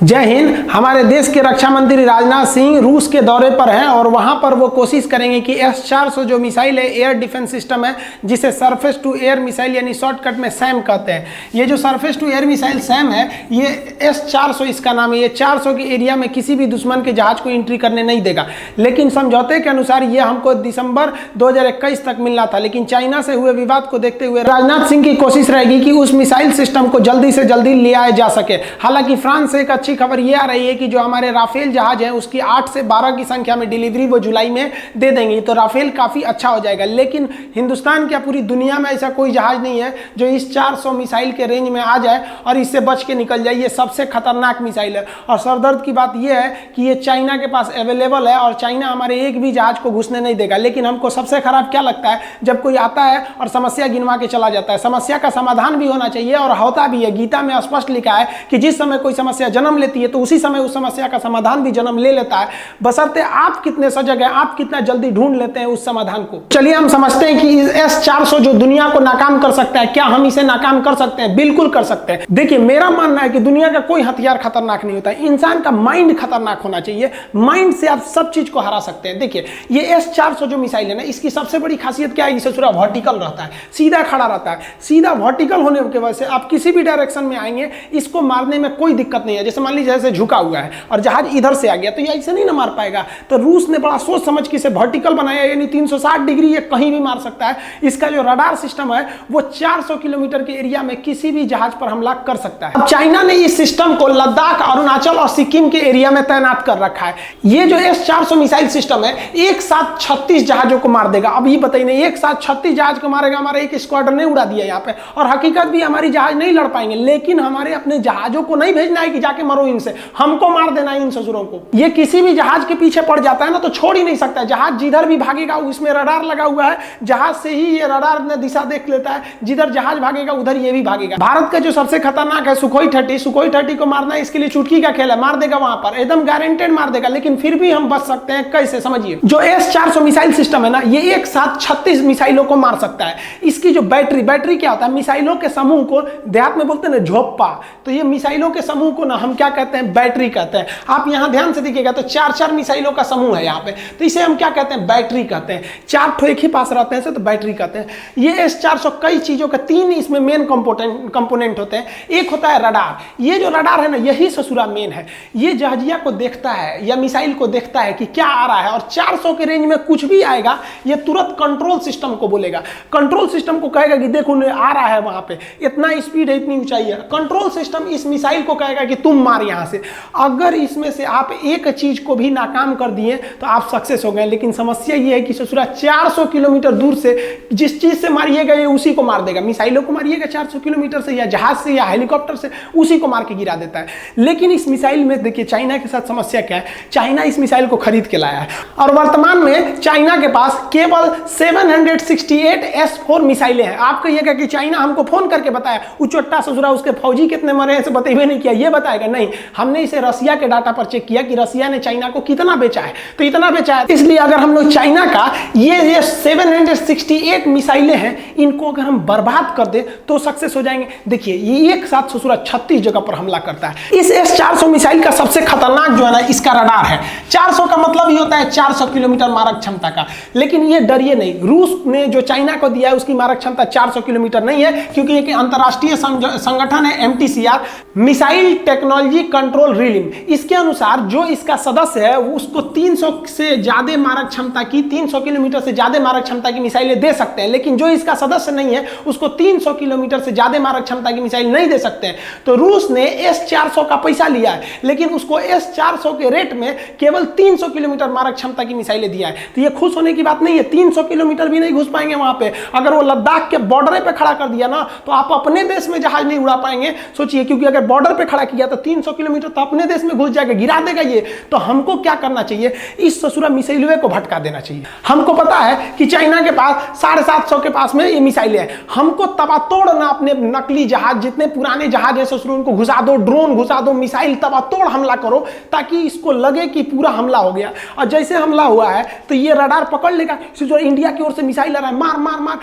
जय हिंद। हमारे देश के रक्षा मंत्री राजनाथ सिंह रूस के दौरे पर हैं और वहां पर वो कोशिश करेंगे कि S-400 जो मिसाइल है, एयर डिफेंस सिस्टम है, जिसे सरफेस टू एयर मिसाइल यानी शॉर्टकट में सैम कहते हैं। ये जो surface to air missile SAM है, ये S-400 इसका नाम है। ये 400 के एरिया में किसी भी दुश्मन के जहाज को एंट्री करने नहीं देगा, लेकिन समझौते के अनुसार ये हमको दिसंबर 2021 तक मिलना था। लेकिन चाइना से हुए विवाद को देखते हुए राजनाथ सिंह की कोशिश रहेगी कि उस मिसाइल सिस्टम को जल्दी से जल्दी ले आया जा सके। हालांकि फ्रांस से एक अच्छी खबर ये आ रही है कि जो हमारे राफेल जहाज है, उसकी 8 से 12 की संख्या में डिलीवरी वो जुलाई में दे देंगे, तो राफेल काफी अच्छा हो जाएगा। लेकिन हिंदुस्तान क्या पूरी दुनिया में ऐसा कोई जहाज नहीं है जो इस 400 मिसाइल के रेंज में आ जाए और इससे बच के निकल जाए। ये सबसे खतरनाक मिसाइल है और सरदर्द की बात यह है कि ये चाइना के पास अवेलेबल है और चाइना हमारे एक भी जहाज को घुसने नहीं देगा। लेकिन हमको सबसे खराब क्या लगता है, जब कोई आता है और समस्या गिनवा के चला जाता है। समस्या का समाधान भी होना चाहिए और होता भी है। गीता में स्पष्ट लिखा है कि जिस समय कोई समस्या जन्म लेती है तो उसी समय उस समस्या का समाधान भी जन्म ले लेता है, बशर्ते आप कितने सजग हैं, आप कितना जल्दी ढूंढ लेते हैं उस समाधान को। चलिए हम समझते हैं कि S-400 जो दुनिया को नाकाम कर सकता है, क्या हम इसे नाकाम कर सकते हैं? बिल्कुल कर सकते हैं। देखिए, मेरा मानना है कि दुनिया का कोई हथियार खतरनाक नहीं होता है, इंसान का माइंड खतरनाक होना चाहिए। माइंड से आप सब चीज को हरा सकते हैं। देखिए, ये S-400 जो मिसाइल है ना, इसकी सबसे बड़ी खासियत क्या है, इसे पूरा वर्टिकल रहता है, सीधा खड़ा रहता है। सीधा वर्टिकल होने की वजह से आप किसी भी डायरेक्शन में आएंगे, इसको मारने में कोई दिक्कत नहीं है। जैसे मान लीजिए जैसे झुका हुआ है और जहाज इधर से आ गया, तो ये ऐसे नहीं ना मार पाएगा। तो रूस ने बड़ा सोच समझ के इसे वर्टिकल बनाया, यानी 360 डिग्री ये कहीं भी मार सकता है। इसका जो रडार सिस्टम है वो 400 किलोमीटर के एरिया में किसी भी जहाज पर हमला कर सकता है। अब चाइना ने इस सिस्टम को लद्दाख, अरुणाचल और सिक्किम के एरिया में तैनात कर रखा है। ये जो S-400 मिसाइल सिस्टम है, एक साथ 36 जहाजों को मार देगा। अब ये बताइए ना, एक साथ 36 जहाज को मारेगा, हमारा एक स्क्वाड्रन ने उड़ा दिया यहाँ पे। और हकीकत भी हमारी जहाज नहीं लड़ पाएंगे, लेकिन हमारे अपने जहाजों को नहीं भेजना है कि जाके मरो इनसे, हमको मार देना है इन ससुरों को। ये किसी भी जहाज के पीछे पड़ जाता है ना तो छोड़ ही नहीं सकता है। जहाज जिधर भी भागेगा उसमें रडार लगा हुआ है, जहाज से ही ये रडार ने दिशा देख लेता है। जिधर जहाज भागेगा उधर ये भी भागेगा। भारत का जो सबसे खतरनाक है सुखोई 30 को मारना इसके लिए चुटकी का खेल है, मार देगा वहां पर, एकदम गारंटेड मार देगा। लेकिन फिर भी हम बच सकते हैं। कैसे, समझिए। जो S-400 मिसाइल सिस्टम है ना, ये एक साथ 36 मिसाइलों को मार सकता है। इसकी जो बैटरी क्या होता है, मिसाइलों के समूह को देहात में बोलते हैं ना झोप्पा, तो ये मिसाइलों के समूह को ना हम क्या कहते हैं, बैटरी कहते हैं। आप यहां ध्यान से देखिएगा तो 4 मिसाइलों का समूह है यहाँ पे, तो इसे हम क्या कहते हैं, बैटरी कहते हैं। 4 ठो एक ही पास रहते हैं तो बैटरी कहते हैं। ये S-400 कई चीजों का 3 इसमें मेन कंपोनेंट होते हैं। एक होता है रडार। ये जो रडार है ना, यही ससुरा मेन है। ये जहाजिया को देखता है या मिसाइल को देखता है कि क्या आ रहा है, और 400 के रेंज में कुछ भी आएगा ये तुरंत कंट्रोल सिस्टम को बोलेगा। कंट्रोल सिस्टम को कहेगा कि देखो आ रहा है वहां पे, इतना स्पीड है, इतनी ऊंचाई है। कंट्रोल सिस्टम इस मिसाइल को कहेगा कि तुम मार यहां से। अगर इसमें से आप एक चीज को भी नाकाम कर दिए तो आप सक्सेस हो गए। लेकिन समस्या ये है कि ससुरा 400 किलोमीटर दूर से जिस चीज से मारिएगा ये उसी को मार देगा। मिसाइलों को मारिएगा 400 किलोमीटर से, या जहाज से या हेलीकॉप्टर से, उसी को मार के गिरा देता है। लेकिन इस मिसाइल में देखिए चाइना के साथ समस्या क्या है, चाइना इस मिसाइल को खरीद के लाया है और वर्तमान में चाइना के पास केवल 768 S-4 मिसाइलें हैं। आप कहिएगा कि चाइना हमको फोन करके बताया, उचोट्टा ससुरा उसके फौजी कितने मरे हैं बताइए नहीं किया, ये बताएगा नहीं। हमने इसे रसिया के डाटा पर चेक किया कि रसिया ने चाइना को कितना बेचा है, तो इतना बेचा है। इसलिए अगर हम लोग चाइना का ये 768 मिसाइलें हैं, इनको अगर हम बर्बाद कर दे तो सक्सेस हो जाएंगे। देखिए, ये एक साथ ससुरा 36 जगह पर हमला करता है। इस S-400 मिसाइल का सबसे खतरनाक जो है ना, इसका रडार है। 400 का मतलब ही होता है 400 किलोमीटर मारक क्षमता का। लेकिन ये डरिए नहीं, रूस ने जो चाइना को दिया है उसकी मारक क्षमता 400 किलोमीटर नहीं है, क्योंकि एक अंतरराष्ट्रीय संगठन है MTCR, missile technology control realm. इसके अनुसार जो इसका सदस्य है उसको 300 से ज्यादा मारक क्षमता की, 300 किलोमीटर से ज्यादा मारक क्षमता की मिसाइलें दे सकते हैं। लेकिन जो इसका सदस्य नहीं है उसको 300 किलोमीटर से ज्यादा मारक क्षमता की मिसाइल नहीं दे सकते हैं। तो रूस ने S-400 का पैसा लिया है, लेकिन उसको S-400 के रेट में केवल 300 किलोमीटर मारक क्षमता की मिसाइलें दिया है। तो ये खुश होने की बात नहीं है। 300 किलोमीटर भी नहीं घुस पाएंगे वहां पे। अगर वो लद्दाख के बॉर्डर पे खड़ा कर दिया ना तो आप अपने देश में जहाज नहीं उड़ा पाएंगे। सोचिए, क्योंकि अगर बॉर्डर पे खड़ा किया तो 300 किलोमीटर तो अपने देश में घुस जाएगा, गिरा देगा ये। तो हमको क्या करना चाहिए, इस ससुरा मिसाइलवे को भटका देना चाहिए। हमको पता है कि चाइना के पास 750 के पास में ये मिसाइलें हैं। हमको तबातोड़ ना अपने नकली जहाज, जितने पुराने जहाज है ससुर, उनको घुसा दो, ड्रोन घुसा दो, मिसाइल तबातोड़ हमला करो, ताकि इसको लगे कि पूरा हमला हो गया। और जैसे हमला हुआ है तो ये रडार पकड़ लेगा, जो इंडिया की ओर से मिसाइल आ रहा है, मार मार मार,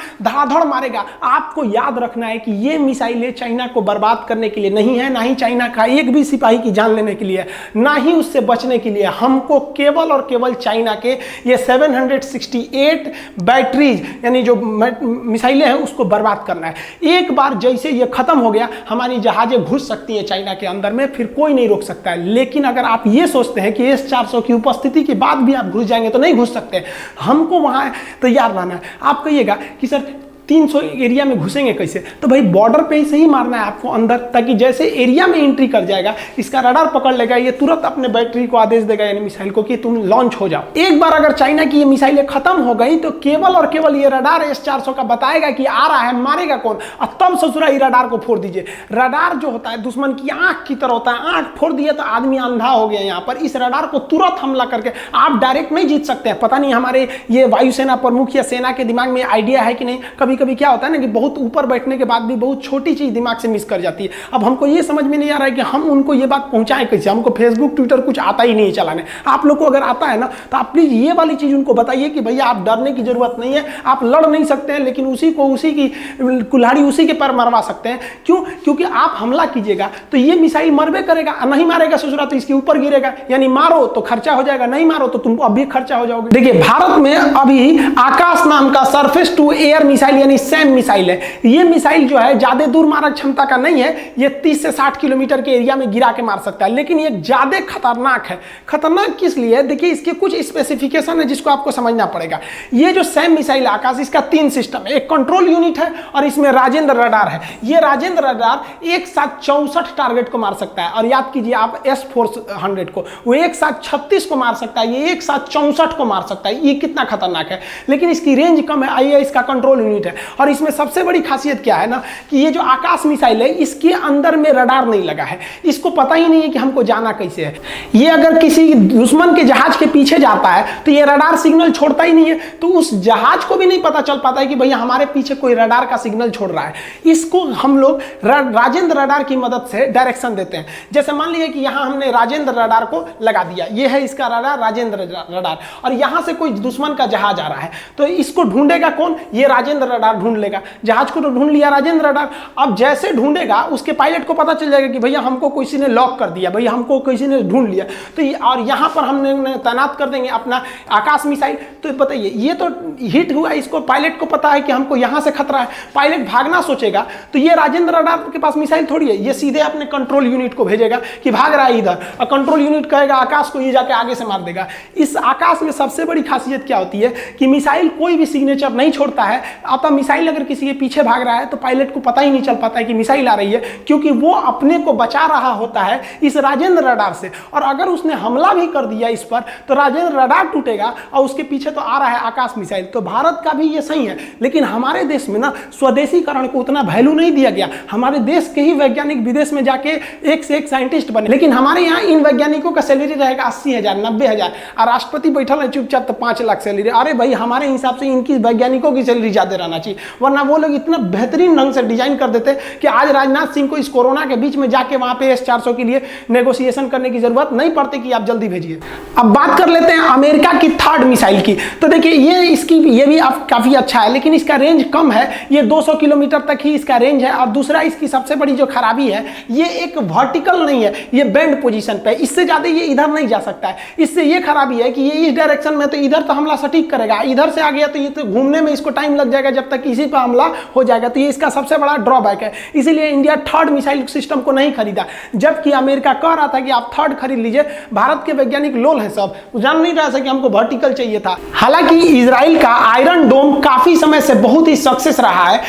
धड़ाधड़ मारेगा। आपको याद रखना है कि ये मिसाइलें चाइना को बर्बाद करने के लिए नहीं है, ना ही चाइना का एक भी सिपाही की जान लेने के लिए, ना ही उससे बचने के लिए। हमको केवल और केवल चाइना के ये 768 बैटरीज यानी जो मिसाइलें हैं उसको बर्बाद करना है। एक बार जैसे ये खत्म हो गया, हमारी जहाजें घुस सकती है चाइना के अंदर में, फिर कोई नहीं रोक सकता है। लेकिन अगर आप ये सोचते हैं कि S-400 की उपस्थिति के बाद भी आप घुस जाएंगे, तो नहीं घुस सकते। हमको वहां तैयार रहना है। आप कहिएगा कि सर 300 एरिया में घुसेंगे कैसे, तो भाई बॉर्डर पे ही सही मारना है आपको अंदर, ताकि जैसे एरिया में एंट्री कर जाएगा इसका रडार पकड़ लेगा, ये तुरंत अपने बैटरी को आदेश देगा यानी मिसाइल को कि तुम लॉन्च हो जाओ। एक बार अगर चाइना की ये मिसाइलें खत्म हो गई तो केवल और केवल ये रडार S-400 का बताएगा कि आ रहा है, मारेगा कौन, और तब ससुरा ये रडार को फोड़ दीजिए। रडार जो होता है दुश्मन की आंख की तरह होता है, आंख फोड़ दिए तो आदमी अंधा हो गया। यहाँ पर इस रडार को तुरंत हमला करके आप डायरेक्ट नहीं जीत सकते हैं। पता नहीं हमारे ये वायुसेना प्रमुख या सेना के दिमाग में आइडिया है कि नहीं। कभी कभी क्या होता है ना कि बहुत ऊपर बैठने के बाद भी बहुत छोटी चीज दिमाग से मिस कर जाती है। अब हमको ये समझ में नहीं आ रहा है कि हम उनको ये बात पहुंचाएं कैसे। हमको फेसबुक ट्विटर कुछ आता ही नहीं है चलाने। आप लोग को अगर आता है ना तो आप प्लीज ये वाली चीज उनको बताइए कि भैया आप डरने की जरूरत नहीं है, आप लड़ नहीं सकते हैं, लेकिन उसी को उसी की कुल्हाड़ी उसी के पर मरवा सकते हैं। क्यों? क्योंकि आप हमला कीजिएगा तो ये मिसाइल मरबे करेगा, नहीं मारेगा ससुरा तो इसके ऊपर गिरेगा। यानी मारो तो खर्चा हो जाएगा, नहीं मारो तो तुम अभी खर्चा हो जाओगे। देखिए भारत में अभी आकाश नाम का सरफेस टू एयर मिसाइल यानी सैम मिसाइल है। ये मिसाइल जो है ज्यादा दूर मारक क्षमता का नहीं है, ये 30 से 60 किलोमीटर के एरिया में गिरा के मार सकता है, लेकिन ये ज्यादा खतरनाक है। खतरनाक किस लिए? देखिए इसके कुछ स्पेसिफिकेशन है जिसको आपको समझना पड़ेगा। ये जो सैम मिसाइल आकाश, इसका 3 सिस्टम है। एक कंट्रोल यूनिट है और इसमें राजेंद्र रडार है। ये राजेंद्र रडार एक साथ 64 टारगेट को मार सकता है। और याद कीजिए आप S-400 को, वो एक साथ 36 को मार सकता है, ये एक साथ 64 को मार सकता है। ये कितना खतरनाक है, लेकिन इसकी रेंज कम है। आइए इसका कंट्रोल यूनिट है। और इसमें सबसे बड़ी खासियत क्या है ना कि ये जो आकाश मिसाइल है इसके अंदर में रडार नहीं लगा है। इसको पता ही नहीं है कि हमको जाना कैसे है। ये अगर किसी दुश्मन के जहाज के पीछे जाता है तो ये रडार सिग्नल छोड़ता ही नहीं है, तो उस जहाज को भी नहीं पता चल पाता है कि भैया हमारे पीछे कोई रडार का सिग्नल छोड़ रहा है। इसको हम लोग राजेंद्र रडार की मदद से डायरेक्शन देते हैं। जैसे मान लीजिए कि यहां हमने राजेंद्र रडार को लगा दिया, ये है इसका रडार राजेंद्र रडार, और यहां से कोई दुश्मन का जहाज आ रहा है तो इसको ढूंढेगा कौन? ये राजेंद्र रडार ढूंढ लेगा। जहाज को तो ढूंढ लिया राजेंद्र रडार। अब जैसे ढूंढेगा उसके पायलट को पता चल जाएगा कि भैया हमको किसी ने लॉक कर दिया, भैया हमको किसी ने ढूंढ लिया। तो और यहां पर हमने तैनात कर देंगे अपना आकाश मिसाइल। तो बताइए ये तो हिट हुआ, इसको पायलट को पता है कि हमको यहां से खतरा है। पायलट भागना सोचेगा तो ये राजेंद्र रडार के पास मिसाइल थोड़ी है, ये सीधे अपने कंट्रोल यूनिट को भेजेगा कि भाग रहा है इधर, और कंट्रोल यूनिट कहेगा आकाश को, ये जाके आगे से मार देगा। इस आकाश में सबसे बड़ी खासियत क्या होती है कि मिसाइल कोई भी सिग्नेचर नहीं छोड़ता है। अतः मिसाइल अगर किसी के पीछे भाग रहा है तो पायलट को पता ही नहीं चल पाता है कि मिसाइल आ रही है, क्योंकि वो अपने को बचा रहा होता है इस राजेंद्र रडार से। और अगर उसने हमला भी कर दिया इस पर तो राजेंद्र रडार टूटेगा और उसके पीछे तो आ रहा है आकाश मिसाइल। तो भारत का भी ये सही है, लेकिन हमारे देश में ना स्वदेशीकरण को उतना वैल्यू नहीं दिया गया। हमारे देश के ही वैज्ञानिक विदेश में जाके एक से एक साइंटिस्ट बने, लेकिन हमारे यहाँ इन वैज्ञानिकों का सैलरी रहेगा 80,000 90,000, और राष्ट्रपति बैठल है चुपचाप तो 5 लाख सैलरी। अरे भाई हमारे हिसाब से इनकी वैज्ञानिकों की सैलरी ज्यादा रहना चाहिए, वरना वो लोग इतना बेहतरीन ढंग से डिजाइन कर देते कि आज राजनाथ सिंह को इस कोरोना के बीच में जाके वहां पे S-400 के लिए नेगोशिएशन करने की जरूरत नहीं पड़ती कि आप जल्दी भेजिए। अब बात कर लेते हैं अमेरिका की 3rd मिसाइल की। तो देखिए ये भी काफी अच्छा है, लेकिन इसका रेंज कम है। ये 200 किलोमीटर तक ही इसका रेंज है। और दूसरा इसकी सबसे बड़ी जो खराबी है, ये एक वर्टिकल नहीं है, ये बेंड पोजीशन पे, इससे ज्यादा ये इधर नहीं जा सकता है। इससे ये खराबी है कि ये इस डायरेक्शन में तो इधर तो हमला सटीक करेगा, इधर से आ गया तो ये तो घूमने में इसको टाइम लग जाएगा जब तक इसी पर हमला हो जाएगा। तो ये इसका सबसे बड़ा ड्रॉबैक है, इसीलिए इंडिया 3rd मिसाइल सिस्टम को नहीं खरीदा। जबकि अमेरिका कह रहा था कि आप 3rd खरीद लीजिए। भारत के वैज्ञानिक लोल हैं, सब जान नहीं रहा था कि हमको वर्टिकल चाहिए था। हालांकि इजराइल का आयरन डोम काफी समय से बहुत ही सक्सेस रहा है।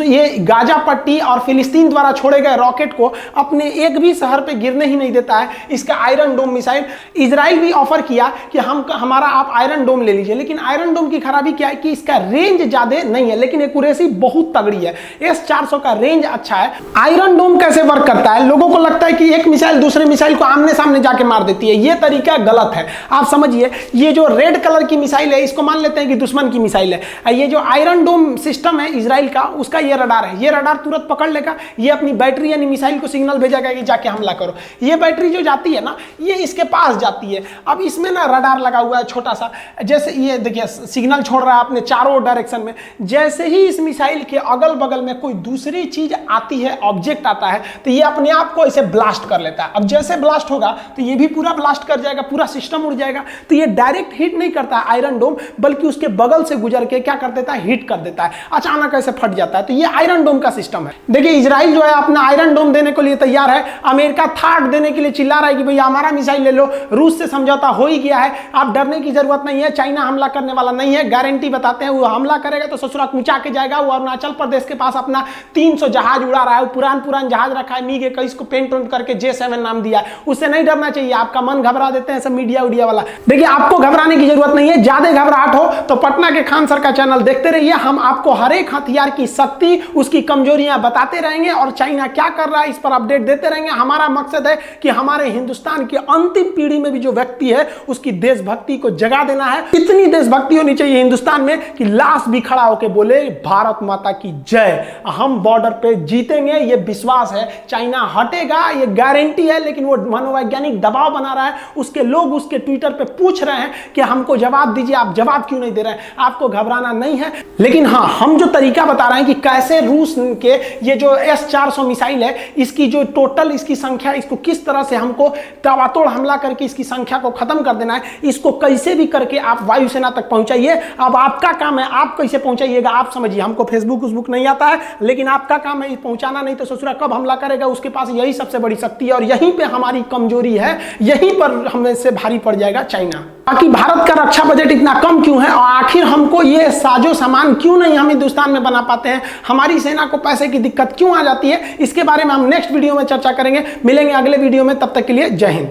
ये गाजा पट्टी और फिलिस्तीन द्वारा छोड़े गए रॉकेट को अपने एक भी शहर पे गिरने ही नहीं देता है इसका आयरन डोम मिसाइल। इजराइल भी ऑफर किया कि हमारा आप आयरन डोम ले लीजिए, लेकिन आयरन डोम की खराबी क्या है कि इसका रेंज ज्यादा नहीं है, लेकिन एक्यूरेसी बहुत तगड़ी है। S-400 का रेंज अच्छा है। आयरन डोम कैसे वर्क करता है? लोगों को लगता है कि एक मिसाइल दूसरे मिसाइल को आमने सामने जाके मार देती है, ये तरीका गलत है। आप समझिए, ये जो रेड कलर की मिसाइल है इसको मान लेते हैं कि दुश्मन की मिसाइल है। ये जो आयरन डोम सिस्टम है इजराइल का, उसका ये रडार है। ये रडार तुरंत पकड़ लेगा, ये अपनी बैटरी यानी मिसाइल को सिग्नल भेजेगा कि जाके हमला करो। ये बैटरी जो जाती है ना, ये इसके पास जाती है। अब इसमें ना रडार लगा हुआ है छोटा सा, जैसे ये देखिए सिग्नल छोड़ रहा है अपने चारों डायरेक्शन में। जैसे ही इस मिसाइल के अगल बगल में कोई दूसरी चीज आती है, ऑब्जेक्ट आता है, तो ये अपने आप को ऐसे ब्लास्ट कर लेता है। अब जैसे ब्लास्ट होगा तो ये भी पूरा ब्लास्ट कर जाएगा, पूरा सिस्टम उड़ जाएगा। तो ये डायरेक्ट हिट नहीं करता है आयरन डोम, बल्कि उसके बगल से गुजर के क्या कर देता है, हिट कर देता है, अचानक ऐसे फट जाता है। तो ये आयरन डोम का सिस्टम है। देखिए इजराइल जो है अपना आयरन डोम देने के लिए तैयार है, अमेरिका थार्ड देने के लिए चिल्ला रहा है कि भैया हमारा मिसाइल ले लो, रूस से समझौता हो ही गया है, आप डरने की जरूरत नहीं है, चाइना हमला करने वाला नहीं है, गारंटी बताते हैं। वो हमला करेगा तो ससुरा कूचा के जाएगा। वो अरुणाचल प्रदेश के पास अपना 300 जहाज उड़ा रहा है, पुरान जहाज रखा है, MiG 21 को पेंट करके J7 नाम दिया है, उससे नहीं डरना चाहिए। आपका मन घबरा देते हैं सब मीडिया उडिया वाला। देखिए आपको घबराने की जरूरत नहीं है, ज्यादा घबराहट हो तो पटना के खान सर का चैनल देखते रहिए, हम आपको हर एक हथियार की शक्ति, उसकी कमजोरियां बताते रहेंगे और चाइना क्या कर रहा है इस पर अपडेट देते रहेंगे। हमारा मकसद है कि हमारे हिंदुस्तान की अंतिम पीढ़ी में भी जो व्यक्ति है उसकी देशभक्ति को जगा देना है। इतनी देशभक्ति होनी चाहिए हिंदुस्तान में कि लाश भी खड़ा होकर बोले भारत माता की जय, हम बॉर्डर पे जीतेंगे, ये विश्वास है। चाइना हटेगा ये गारंटी है, लेकिन वो मनोवैज्ञानिक दबाव बना रहा है, उसके लोग उसके ट्विटर पे पूछ रहे हैं कि हमको जवाब दीजिए, आप जवाब क्यों नहीं दे रहे हैं। आपको घबराना नहीं है, लेकिन हाँ हम जो तरीका बता रहे हैं कि कैसे रूस के ये जो S-400 मिसाइल है, इसकी जो टोटल इसकी संख्या, इसको किस तरह से हमको ताबड़तोड़ हमला करके इसकी संख्या को खत्म कर देना है, इसको कैसे भी करके आप वायुसेना तक पहुंचाइए। अब आपका काम है, आप कैसे पहुंचाइएगा आप समझिए। हमको फेसबुक नहीं आता है, लेकिन आपका काम है पहुंचाना, नहीं तो ससुरा कब हमला करेगा उसके पास यही सबसे बड़ी शक्ति है और यहीं पे हमारी कमजोरी है, यहीं पर हमें से भारी पड़ जाएगा चाइना। बाकी भारत का रक्षा बजट इतना कम क्यों है और आखिर हमको ये साजो सामान क्यों नहीं हम हिंदुस्तान में बना पाते हैं, हमारी सेना को पैसे की दिक्कत क्यों आ जाती है, इसके बारे में हम नेक्स्ट वीडियो में चर्चा करेंगे। मिलेंगे अगले वीडियो में, तब तक के लिए जय हिंद।